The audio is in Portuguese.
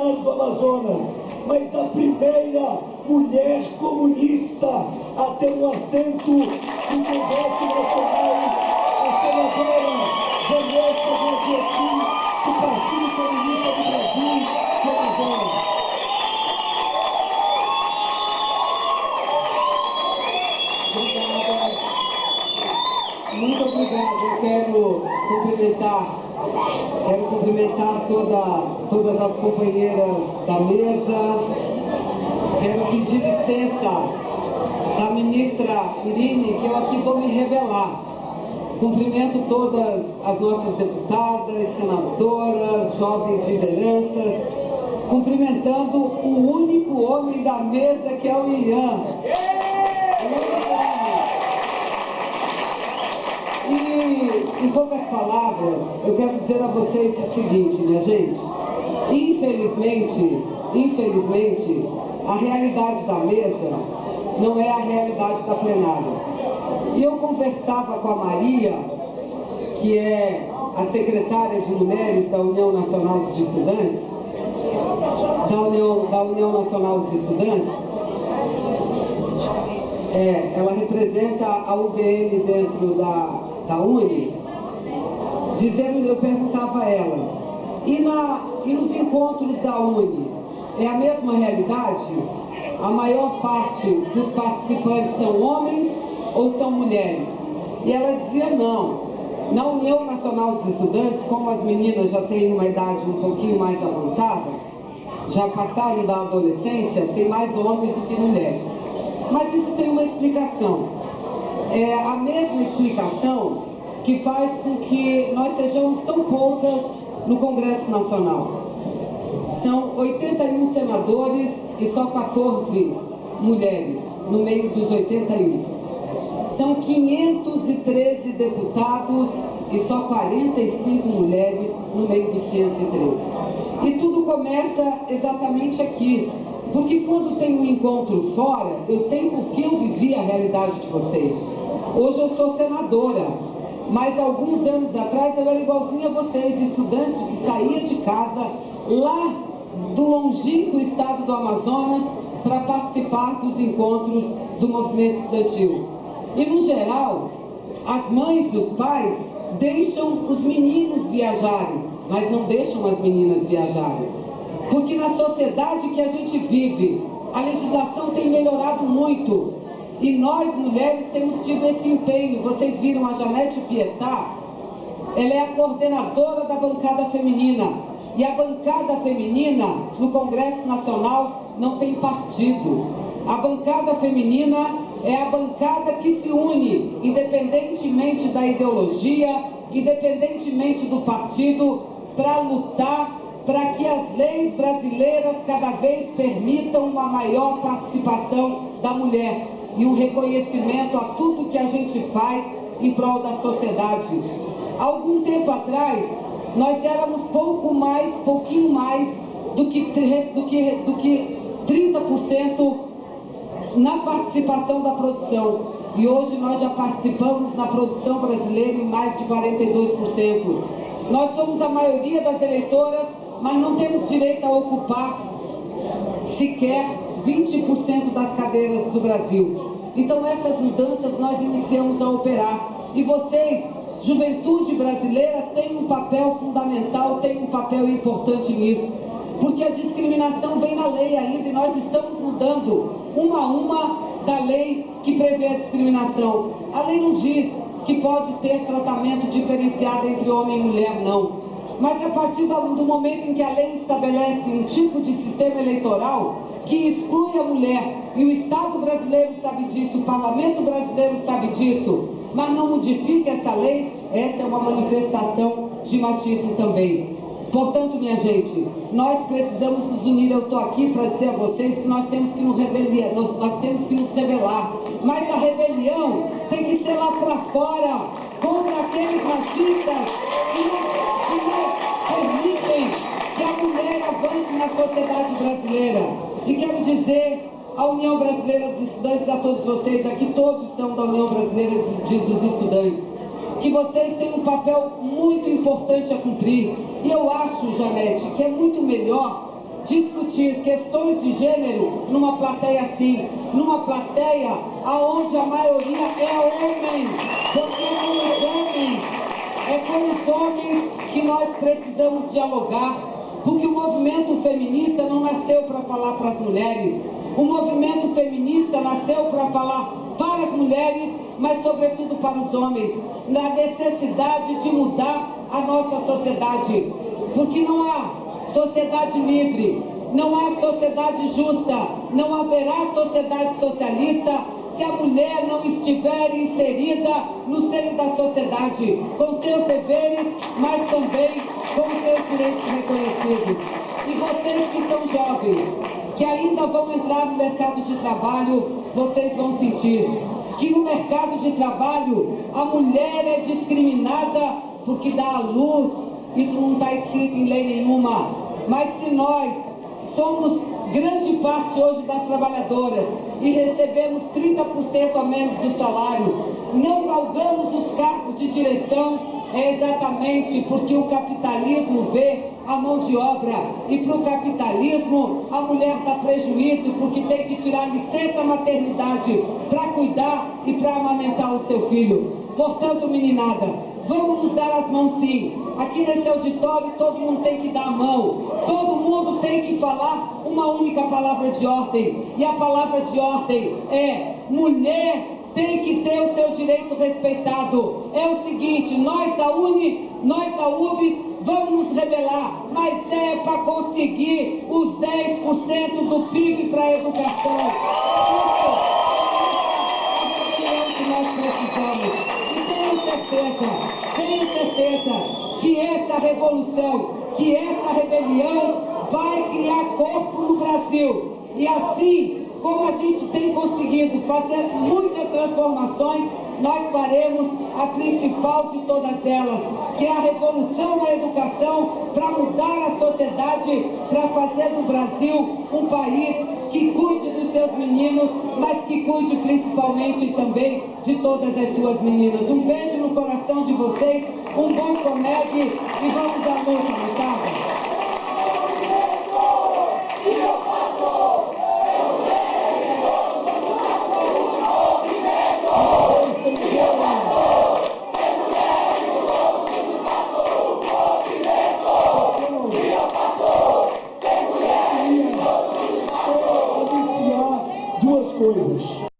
estado do Amazonas, mas a primeira mulher comunista a ter um assento no Congresso Nacional, a senadora Vanessa Graziotin, do Partido Comunista do Brasil, do Amazonas. Muito obrigado. Eu quero cumprimentar todas as companheiras da mesa. Quero pedir licença da ministra Irine, que eu aqui vou me revelar. Cumprimento todas as nossas deputadas, senadoras, jovens lideranças, cumprimentando o único homem da mesa, que é o Ian. E, em poucas palavras, eu quero dizer a vocês o seguinte, minha gente. Infelizmente, a realidade da mesa não é a realidade da plenária. E eu conversava com a Maria, que é a secretária de Mulheres da União Nacional dos Estudantes, da União Nacional dos Estudantes. Ela representa a UBM dentro da Uni, eu perguntava a ela, e nos encontros da Uni, é a mesma realidade? A maior parte dos participantes são homens ou são mulheres? E ela dizia não. Na União Nacional dos Estudantes, como as meninas já têm uma idade um pouquinho mais avançada, já passaram da adolescência, tem mais homens do que mulheres. Mas isso tem uma explicação. É a mesma explicação que faz com que nós sejamos tão poucas no Congresso Nacional. São 81 senadores e só 14 mulheres no meio dos 81. São 513 deputados e só 45 mulheres no meio dos 513. E tudo começa exatamente aqui. Porque quando tem um encontro fora, eu sei porque eu vivi a realidade de vocês. Hoje eu sou senadora, mas alguns anos atrás eu era igualzinha a vocês, estudante que saía de casa lá do longínquo estado do Amazonas para participar dos encontros do movimento estudantil. E no geral, as mães e os pais deixam os meninos viajarem, mas não deixam as meninas viajarem. Porque na sociedade que a gente vive, a legislação tem melhorado muito. E nós, mulheres, temos tido esse empenho. Vocês viram a Janete Pietá? Ela é a coordenadora da bancada feminina. E a bancada feminina, no Congresso Nacional, não tem partido. A bancada feminina é a bancada que se une, independentemente da ideologia, independentemente do partido, para lutar para que as leis brasileiras cada vez permitam uma maior participação da mulher e um reconhecimento a tudo que a gente faz em prol da sociedade. Algum tempo atrás, nós éramos pouquinho mais do que 30% na participação da produção. E hoje nós já participamos na produção brasileira em mais de 42%. Nós somos a maioria das eleitoras, mas não temos direito a ocupar sequer 20% das cadeiras do Brasil. Então essas mudanças nós iniciamos a operar. E vocês, juventude brasileira, têm um papel fundamental, têm um papel importante nisso. Porque a discriminação vem na lei ainda e nós estamos mudando uma a uma da lei que prevê a discriminação. A lei não diz que pode ter tratamento diferenciado entre homem e mulher, não. Mas a partir do momento em que a lei estabelece um tipo de sistema eleitoral que exclui a mulher, e o Estado brasileiro sabe disso, o Parlamento brasileiro sabe disso, mas não modifica essa lei, essa é uma manifestação de machismo também. Portanto, minha gente, nós precisamos nos unir. Eu estou aqui para dizer a vocês que nós temos que nos rebelar. Mas a rebelião tem que ser lá para fora, contra aqueles machistas que não permitem que a mulher avance na sociedade brasileira. E quero dizer à União Brasileira dos Estudantes, a todos vocês aqui, todos são da União Brasileira dos Estudantes, que vocês têm um papel muito importante a cumprir. E eu acho, Janete, que é muito melhor discutir questões de gênero numa plateia assim, numa plateia aonde a maioria é homem, porque é com os homens que nós precisamos dialogar, porque o movimento feminista não nasceu para falar para as mulheres, o movimento feminista nasceu para falar para as mulheres, mas sobretudo para os homens, na necessidade de mudar a nossa sociedade, porque não há sociedade livre, não há sociedade justa, não haverá sociedade socialista se a mulher não estiver inserida no seio da sociedade, com seus deveres, mas também com seus direitos reconhecidos. E vocês que são jovens, que ainda vão entrar no mercado de trabalho, vocês vão sentir que no mercado de trabalho a mulher é discriminada porque dá à luz. Isso não está escrito em lei nenhuma, mas se nós somos grande parte hoje das trabalhadoras e recebemos 30% a menos do salário, não galgamos os cargos de direção, é exatamente porque o capitalismo vê a mão de obra, e para o capitalismo a mulher dá prejuízo porque tem que tirar licença maternidade para cuidar e para amamentar o seu filho. Portanto, meninada, vamos nos dar as mãos sim. Aqui nesse auditório todo mundo tem que dar a mão, todo mundo tem que falar uma única palavra de ordem, e a palavra de ordem é: mulher tem que ter o seu direito respeitado. É o seguinte, nós da UBS vamos nos rebelar, mas é para conseguir os 10% do PIB para a educação. Isso é a rebelião que nós precisamos. E tenho certeza que essa revolução, que essa rebelião vai criar corpo no Brasil. E assim como a gente tem conseguido fazer muitas transformações, nós faremos a principal de todas elas, que é a revolução na educação, para mudar a sociedade, para fazer do Brasil um país que cuide dos seus meninos, mas que cuide principalmente também de todas as suas meninas. Um beijo no coração de vocês, um bom Comeg e vamos à luta, moçada!